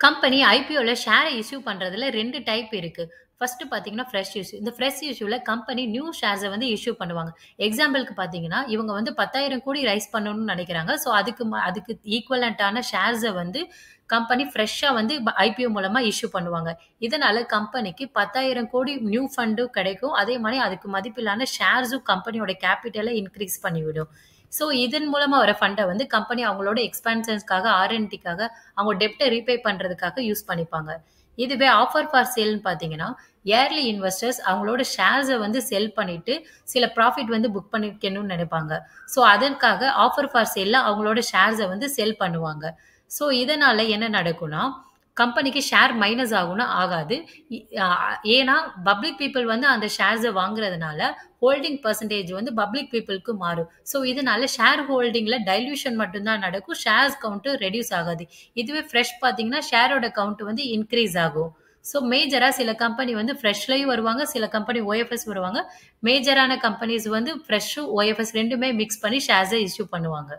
Company ஐபிஓல ஷேர issue பண்றதுல 2 type இருக்கு. First பார்த்தீங்கன்னா, ஃப்ரெஷ் இஷ்யூ. இந்த ஃப்ரெஷ் இஷ்யூல கம்பெனி நியூ ஷேர்ஸ வந்து இஷ்யூ பண்ணுவாங்க. எக்ஸாம்பிள்க்கு பார்த்தீங்கன்னா, இவங்க வந்து 10,000 கோடி ரைஸ் பண்ணணும்னு நெனைக்கிறாங்க. ஸோ அதுக்கு ஈக்குவலன்ட்டான ஷேர்ஸ வந்து கம்பெனி ஃப்ரெஷ்ஷா வந்து ஐபிஓ மூலமா இஷ்யூ பண்ணுவாங்க. இதனால கம்பெனிக்கு 10,000 கோடி நியூ ஃபண்டும் கிடைக்கும். அதே மாரி அதுக்கு மதிப்பில்லான ஷேர்ஸும் கம்பெனியோட கேப்பிட்டல இன்கிரீஸ் பண்ணிவிடும். ஸோ இதன் மூலமா வர ஃபண்ட வந்து கம்பெனி அவங்களோட எக்ஸ்பான்ஷன்ஸ்க்காக, ஆர்&டிக்காக அவங்க டெப்ட்ட ரீபே பண்றதுக்காக யூஸ் பண்ணிப்பாங்க. இதுவே ஆஃபர் ஃபார் சேல்ன்னு பார்த்தீங்கன்னா, இயர்லி இன்வெஸ்டர்ஸ் அவங்களோட ஷேர்ஸ வந்து செல் பண்ணிட்டு, சில ப்ராஃபிட் வந்து புக் பண்ணிக்கணும்னு நெனைப்பாங்க. ஸோ அதற்காக ஆஃபர் ஃபார் சேல்ல அவங்களோட ஷேர்ஸ வந்து செல் பண்ணுவாங்க. ஸோ இதனால என்ன நடக்கும்னா, கம்பெனிக்கு ஷேர் மைனஸ் ஆகும்னா ஆகாது. இ அ ஏன்னா பப்ளிக் பீப்பிள் வந்து அந்த ஷேர்ஸ வாங்குறதுனால, ஹோல்டிங் பெர்சன்டேஜ் வந்து பப்ளிக் பீப்பிள்க்கு மாறும். ஸோ இதனால ஷேர் ஹோல்டிங்ல டைல்யூஷன் மட்டும் தான் நடக்கும். ஷேர்ஸ் கவுண்ட் ரெட்யூஸ் ஆகாது. இதுவே ஃப்ரெஷ் பார்த்தீங்கன்னா, ஷேரோட கவுண்ட் வந்து இன்கிரீஸ் ஆகும். ஸோ மேஜரா சில கம்பெனி வந்து ஃப்ரெஷ்லயும் வருவாங்க. சில கம்பெனி ஓஎஃப்எஸ் வருவாங்க. மேஜரான கம்பெனிஸ் வந்து ஃப்ரெஷ்ஷும், ஓஎஃப்எஸ் 2மே மிக்ஸ் பண்ணி ஷேர்ஸ இஷ்யூ பண்ணுவாங்க.